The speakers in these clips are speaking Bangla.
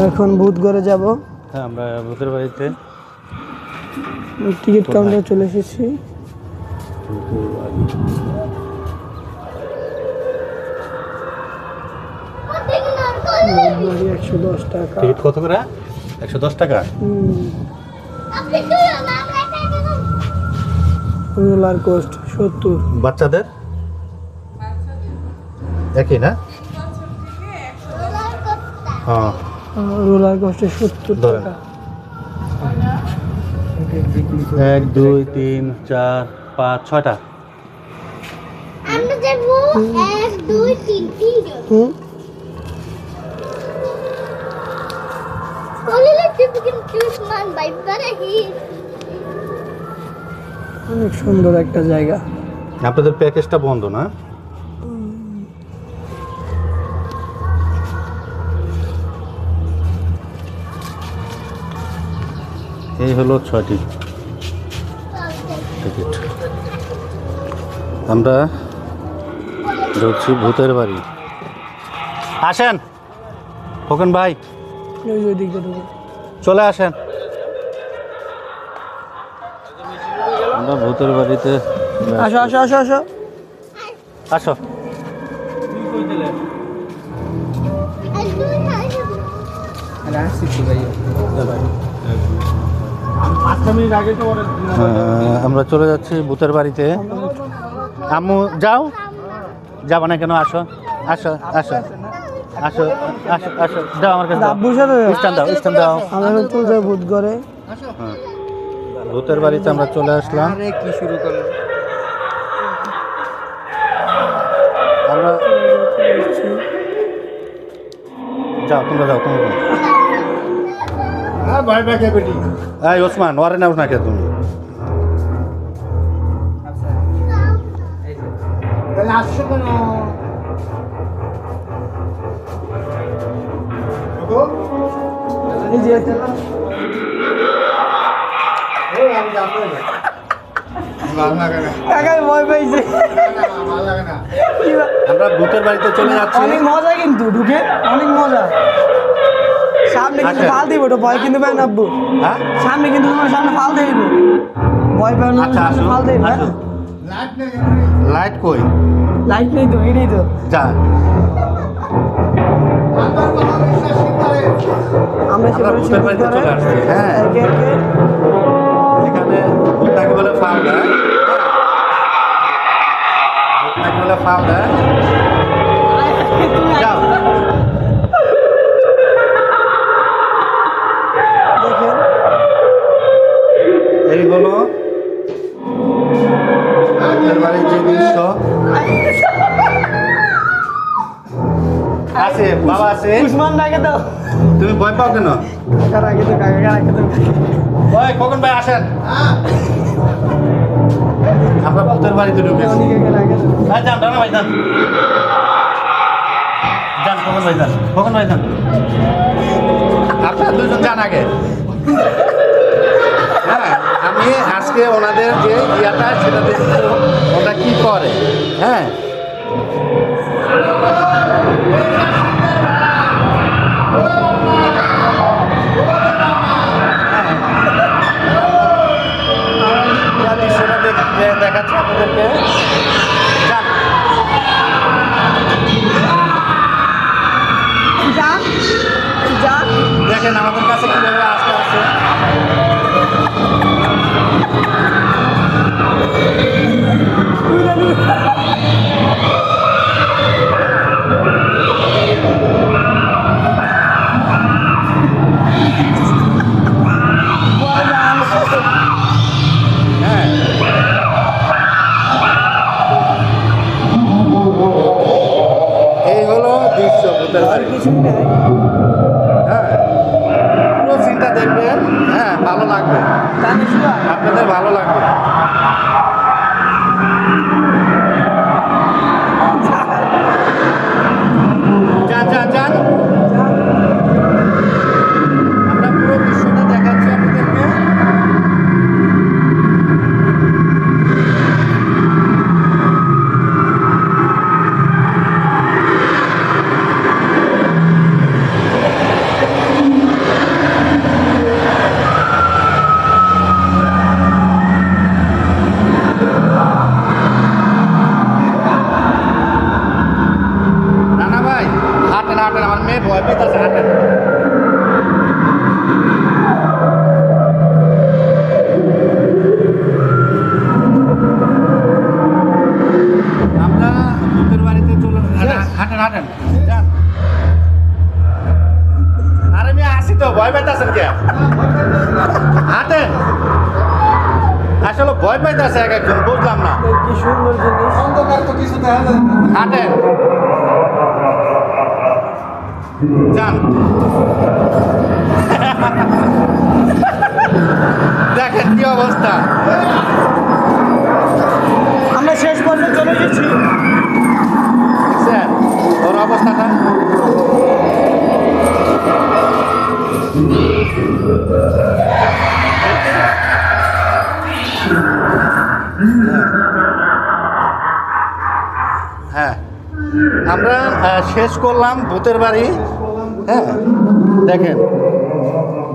এখন ভূতঘরে যাব। হ্যাঁ, আমরা ভূতের বাড়িতে টিকিট কাউন্টারে চলে এসেছি। বাড়ি 110 টাকা। টিকিট কত করে? 110 টাকা। Roller coast 70। বাচ্চাদের একই না? হ্যাঁ, রোলার কোস্টে 70 টাকা। 1 2 3 4 5 6টা। আমরা যাব 1 2 3 হুম, অনেক সুন্দর একটা জায়গা। আপনাদের প্যাকেজটা বন্ধ না? এই হলো 6টি টিকিট। আমরা ঢুকছি ভূতের বাড়ি। আসেন খোকন ভাই, ওই যে ওইদিকে ঢুকে। চলে আসেন। আমরা ভূতের বাড়িতে আসো আসো আসো আসো। আসো। আমরা চলে যাচ্ছি ভূতের বাড়িতে। আম্মু যাও, যাবা না কেন? আসো আসো আসো আসো আসো আসো, দাও আমার কাছে, আব্বুর সাথে স্ট্যান্ড দাও, স্ট্যান্ড দাও। আমরা চলে যাই ভূতঘরে। হ্যাঁ, ভূতের বাড়িতে আমরা চলে আসলাম। কি শুরু করলো? আমরা যাও, তোমরা যাও, তোমরা যাও। এই ওসমান, ওরে নাও না কে তুমি? এই যে কাকাই ভয় পাইছে। আমরা ভূতের বাড়িতে চলে যাচ্ছি। অনেক মজা কিন্তু ঢুকে, অনেক মজা। সামনে কিন্তু আচ্ছা। ফাল দিব, ওটা ভয় কিন্তু পায় না আব্বু। হ্যাঁ, সামনে কিন্তু তোমার সামনে ফাল দেব, ভয় পায় না। আচ্ছা আসো, ফাল দেব। আসো। লাইট কই? লাইট নেই তো, এটাই তো। যা, আমরা আমরা ভূতের বাড়িতে চলে আসছি। হ্যাঁ, একে একে এখানে ভূতটাকে বলে ফাল দেয়। ভূতটাকে বলে ফাল দেয়। যাও। দেখেন এই হলো ভূতের বাড়ির যে দৃশ্য আছে। বাবা আছে, উসমান ডাকে দাও। তুমি ভয় পাও কেন? কাকা রাখে তো, কাকা রাখে তো। ওই খোকন ভাই আসেন। আমরা ভূতের বাড়িতে ঢুকেছি। অনেকে রাখে তো। যান যান রানা ভাই, যান যান, খোকন ভাই যান, খোকন ভাই যান। আপনারা দুজন যান আগে। হ্যাঁ, আমি আজকে ওনাদের যে ইয়াটা সেটা দেখবো ওটা কি করে। হ্যাঁ, দেখাচ্ছি আপনাদেরকে। যান। যান, যান। দেখেন আমাদের কাছে কিভাবে আসতে আসে। হ্যাঁ, এই হলো দৃশ্য ভূতের বাড়ি। কিছুই নাই। হ্যাঁ, পুরো সিনটা দেখবেন। হ্যাঁ, ভালো লাগবে, জানিস না? আপনাদের ভালো লাগবে। যান যান যান, আমরা পুরো দৃশ্যটা দেখাচ্ছি আপনাদেরকে। হাঁটেন হাঁটেন, আমার মেয়ে ভয় পেতেছে, হাঁটেন। আমরা ভূতের বাড়িতে চলে হাঁটেন হাঁটেন যান। আরে মেয়ে আসি তো, ভয় পাইতেছেন কে? হাঁটেন। আসলে ভয় পাইতেছে এক একজন, বুঝলাম না। কি সুন্দর জিনিস। অন্ধকার তো কিছু দেখা যায় না। হাঁটেন যান। দেখেন কি অবস্থা। আমরা শেষ পর্যন্ত চলে গেছি। দেখছেন ওর অবস্থাটা? হ্যাঁ, আমরা শেষ করলাম ভূতের বাড়ি। হ্যাঁ দেখেন,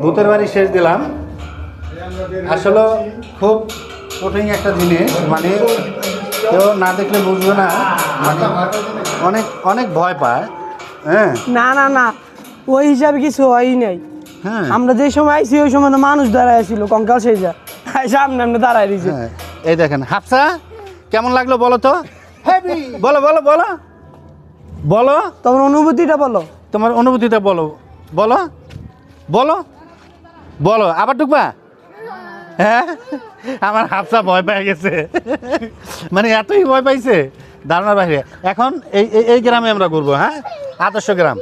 ভূতের বাড়ি শেষ দিলাম। আসলে খুব কঠিন একটা জিনিস, মানে কেউ না দেখলে বুঝবে না, মানে অনেক অনেক ভয় পায়। হ্যাঁ না না না, ওই হিসাবে কিছু হয়ই নাই। হ্যাঁ আমরা যে সময় আইছি ওই সময় তো মানুষ দাঁড়ায় ছিল, কঙ্কাল সেই যা সামনে আমরা দাঁড়ায় রয়েছি। হ্যাঁ, এই দেখেন। হাফসা কেমন লাগলো বলো তো? বলো বলো বলো বলো, তোমার অনুভূতিটা বলো। তোমার অনুভূতিটা বলো, বলো বলো বলো। আবার ঢুকবা? হ্যাঁ, আমার হাফসা ভয় পেয়ে গেছে, মানে এতই ভয় পাইছে ধারণার বাইরে। এখন এই এই গ্রামে আমরা ঘুরবো। হ্যাঁ, আদর্শ গ্রাম।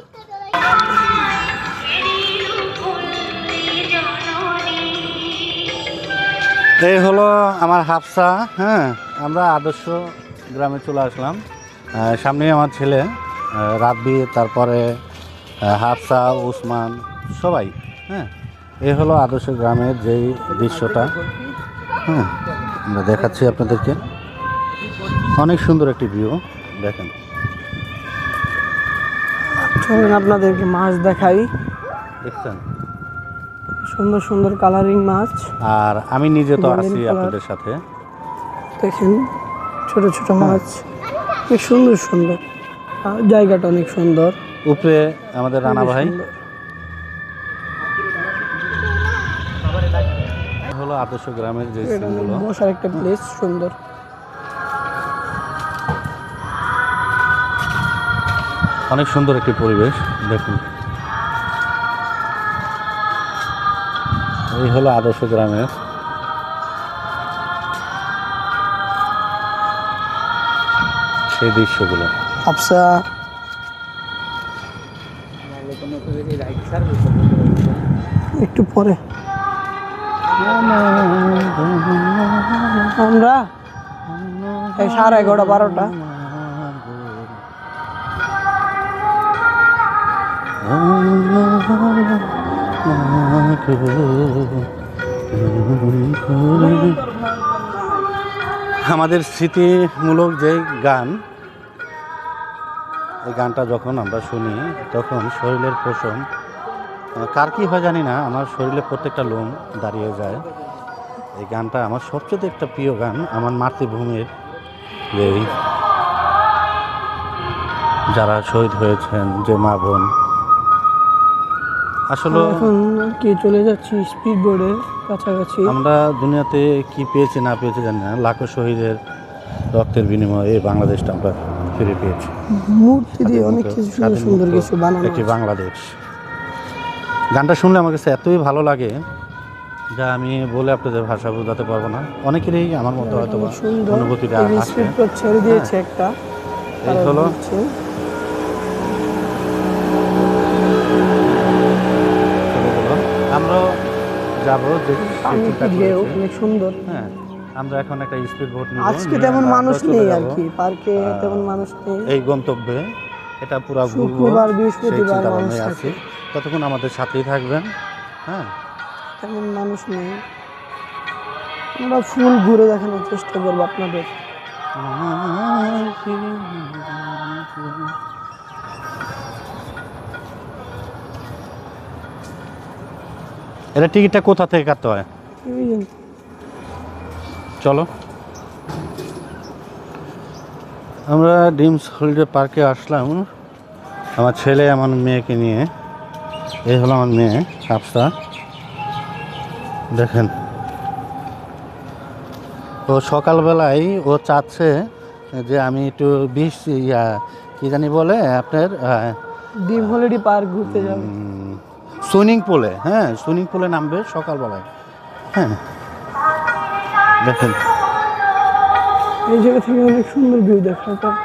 এই হলো আমার হাফসা। হ্যাঁ, আমরা আদর্শ গ্রামে চলে আসলাম। সামনে আমার ছেলে রাব্বি, তারপরে হাফসা, উসমান, সবাই। হ্যাঁ, এই হলো আদর্শ গ্রামের যেই দৃশ্যটা। হ্যাঁ, আমরা দেখাচ্ছি আপনাদেরকে। অনেক সুন্দর একটি ভিউ, দেখেন। চলুন আপনাদেরকে মাছ দেখাই। দেখছেন? সুন্দর সুন্দর কালারিং মাছ। আর আমি নিজে তো গোল্ডেন আছি কালার। আপনাদের সাথে। দেখেন ছোট ছোট মাছ, অনেক সুন্দর সুন্দর। আর জায়গাটা অনেক সুন্দর। উপরে আমাদের রানা ভাই। সুন্দর। হলো আদর্শ গ্রামের যে এটা সিনগুলো। বসার একটা প্লেস সুন্দর। অনেক সুন্দর একটি পরিবেশ, দেখুন। এই হলো আদর্শ গ্রামের সেই দৃশ্যগুলো। আচ্ছা, একটু পরে আমরা এই 11:30 12টা আমাদের স্মৃতিমূলক যে গান, এই গানটা যখন আমরা শুনি তখন শরীরের পশম, কার কি হয় জানি না, আমার শরীরে প্রত্যেকটা লোম দাঁড়িয়ে যায়। এই গানটা আমার সবচেয়ে একটা প্রিয় গান, আমার মাতৃভূমির যেই যারা শহীদ হয়েছেন, যে মা বোন। আসলে এখন কি চলে যাচ্ছি স্পিড বোর্ডের কাছাকাছি। আমরা দুনিয়াতে কি পেয়েছি না পেয়েছি জানি না, লাখো শহীদের রক্তের বিনিময়ে এই বাংলাদেশটা আমরা ফিরে পেয়েছি। মূর্তি দিয়ে অনেক কিছু সুন্দর সুন্দর কিছু বানানো একটি আছে। বাংলাদেশ। গানটা শুনলে আমার কাছে এতই ভালো লাগে যা আমি বলে আপনাদের ভাষা বোঝাতে পারবো না। অনেকেরই আমার মতো হয়তো বা সুন্দর অনুভূতিটা এই আসে। স্পিড বোর্ড ছেড়ে দিয়েছে একটা। এই হলো দিচ্ছে। আমরাও যাবো যে পানি চিন্তা কি ঢেউ, করেছি। অনেক সুন্দর। হ্যাঁ, আমরা এখন একটা স্পিড বোট নিব। আজকে নিয়ে তেমন আমরা মানুষ চলে নেই যাব আর কি, পার্কে তেমন মানুষ নেই। এই গন্তব্যে। এটা পুরো ঘুরবো, শুক্রবার, সেই বৃহস্পতিবার চিন্তা মানুষ ভাবনায় আছি। ততক্ষণ আমাদের সাথেই থাকবেন। হ্যাঁ, তেমন মানুষ নেই। আমরা ফুল ঘুরে দেখানোর চেষ্টা করবো আপনাদের। এটা টিকিটটা কোথা থেকে কাটতে হয়? এই যে, চলো, আমরা ডিমস হলিডে পার্কে আসলাম। আমার ছেলে আমার মেয়েকে নিয়ে, এই হলো আমার মেয়ে হাফসা। দেখেন, ও সকালবেলায় ও চাচ্ছে যে আমি একটু কি জানি বলে আপনার ডিম হলিডে পার্ক ঘুরতে যাবে। সুইমিং পুলে, হ্যাঁ সুইমিং পুলে নামবে সকালবেলায়। হ্যাঁ দেখেন, এই জায়গা থেকে অনেক সুন্দর ভিউ দেখা যায়।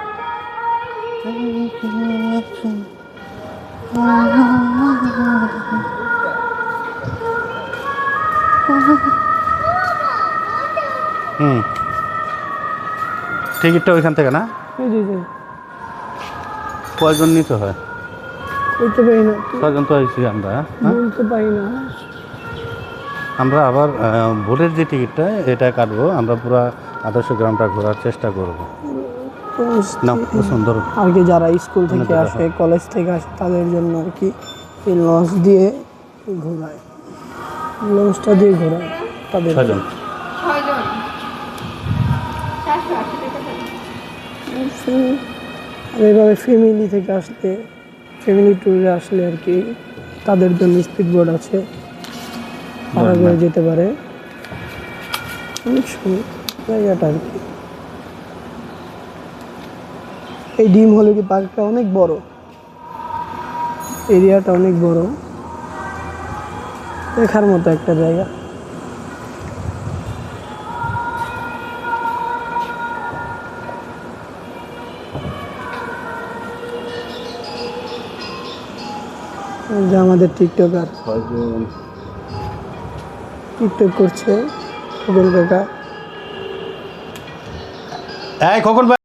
টিকিটটা ওইখান থেকে না? এই যে যে কয়জন নিতে হয়? বলতে পারি না, ছয়জন তো হয়েছি আমরা। হ্যাঁ, বলতে পারি না। আমরা আবার ভোটের যে টিকিটটা এটা কাটবো, আমরা পুরো আদর্শ গ্রামটা ঘোরার চেষ্টা করব। না সুন্দর। আর কি যারা স্কুল থেকে আসে, কলেজ থেকে আসে, তাদের জন্য আর কি এই লঞ্চ দিয়ে ঘোরায়, লঞ্চটা দিয়ে ঘোরায় তাদের। ছয়জন। আর এভাবে ফ্যামিলি থেকে আসলে, ফ্যামিলি ট্যুরে আসলে আর কি তাদের জন্য স্পিড বোট আছে, তারা করে যেতে পারে। অনেক সুন্দর জায়গাটা আর কি। এই ডিম হলিডে পার্কটা অনেক বড়, এরিয়াটা অনেক বড়, দেখার মতো একটা জায়গা। এই যে আমাদের টিকটকার টিকটক করছে খোকন কাকা। এই খোকন ভাই,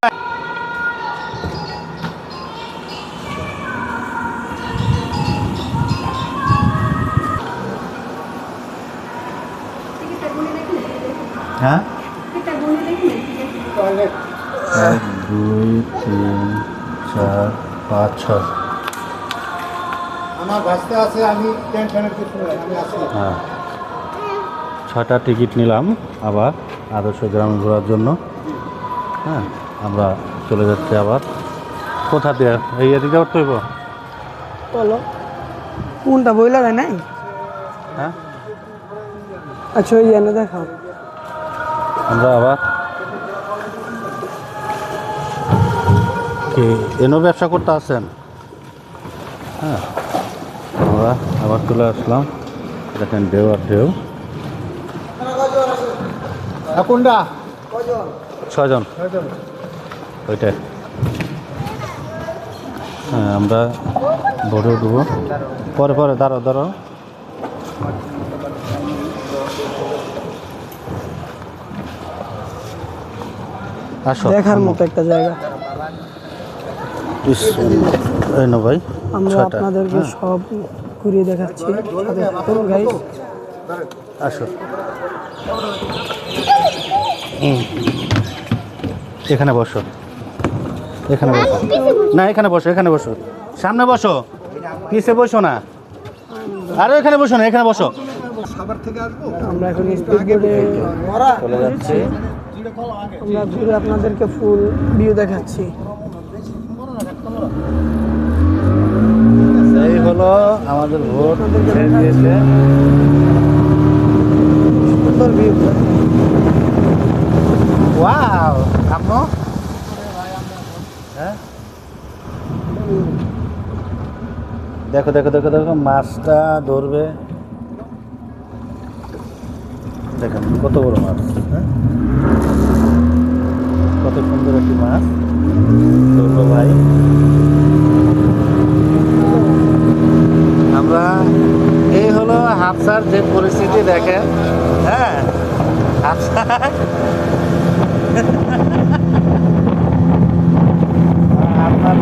হ্যাঁ 1 2 3 4 5 6। আমার বাসতে আছে, আমি টেনশনের কিছু নাই, আমি আছি। হ্যাঁ, 6টা টিকিট নিলাম আবার আদর্শ গ্রাম ঘোরার জন্য। হ্যাঁ, আমরা চলে যাচ্ছি আবার। কোথা দিয়ে? এই এদিকে উঠতে হইব? বলো কোনটা বইলা যায় নাই? হ্যাঁ, আচ্ছা ওই এনে দেখাও। আমরা আবার কি এনো ব্যবসা করতে আসেন? হ্যাঁ, আমরা আবার চলে আসলাম। দেখেন ঢেউ আর ঢেউ। কোনটা? 6জন ওইটাই। হ্যাঁ, আমরা ভোটে উঠবো পরে পরে। দাঁড়াও দাঁড়াও, আসো। দেখার মতো একটা জায়গা। এই না ভাই, আমরা 6টা। আপনাদেরকে হ্যাঁ, সব ঘুরিয়ে দেখাচ্ছি। সাথে থাকুন গাইস। আসো। এখানে বসো, এখানে বসো। না এখানে বসো, এখানে বসো, সামনে বসো, পিছে বসো না। আরে এখানে বসো না, এখানে বসো। আমরা এখন স্পিড বোটে চলে যাচ্ছি। আমরা ঘুরে আপনাদেরকে ফুল ভিউ দেখাচ্ছি। এই হলো আমাদের ভোট ছেড়ে দিয়েছে। সুন্দর ভিউ। ওয়াও, আপনো? হ্যাঁ, দেখো দেখো দেখো দেখো, মাছটা ধরবে। দেখেন কত বড় মাছ, হ্যাঁ কত সুন্দর একটি মাছ ধরবো ভাই। আমরা এই হলো হাফসার যে পরিস্থিতি দেখেন। হ্যাঁ, হাফসা আপনার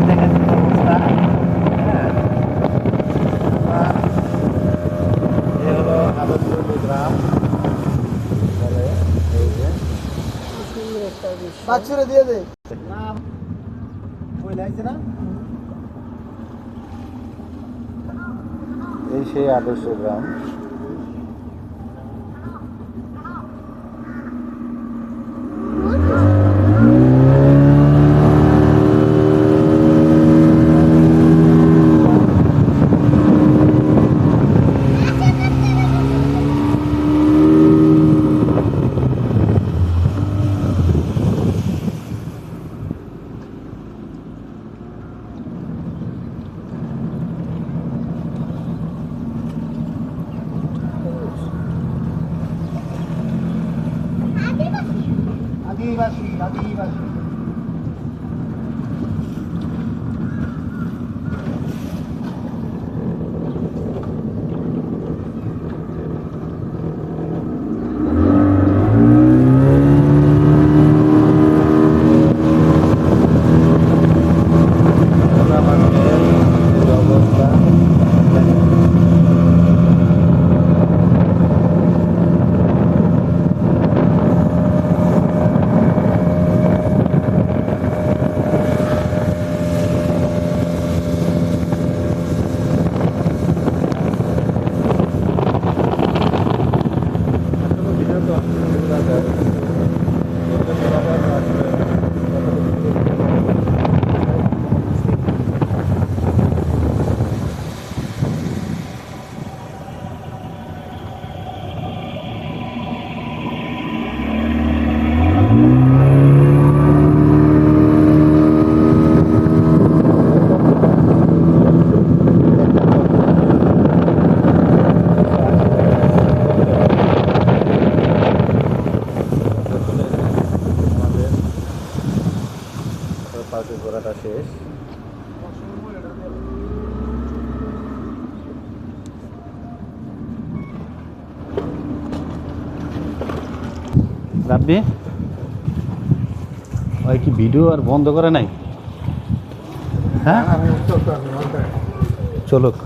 দেখেন কি অবস্থা। হ্যাঁ, এই হলো আদর্শ গ্রাম বলে। এই যে বাচ্চারা দিয়ে দে ওই লাগছে না। এই সেই আদর্শ গ্রাম। পার্কে ঘোরাটা শেষ। রাব্বি ওই কি ভিডিও আর বন্ধ করে নাই? হ্যাঁ চলুক।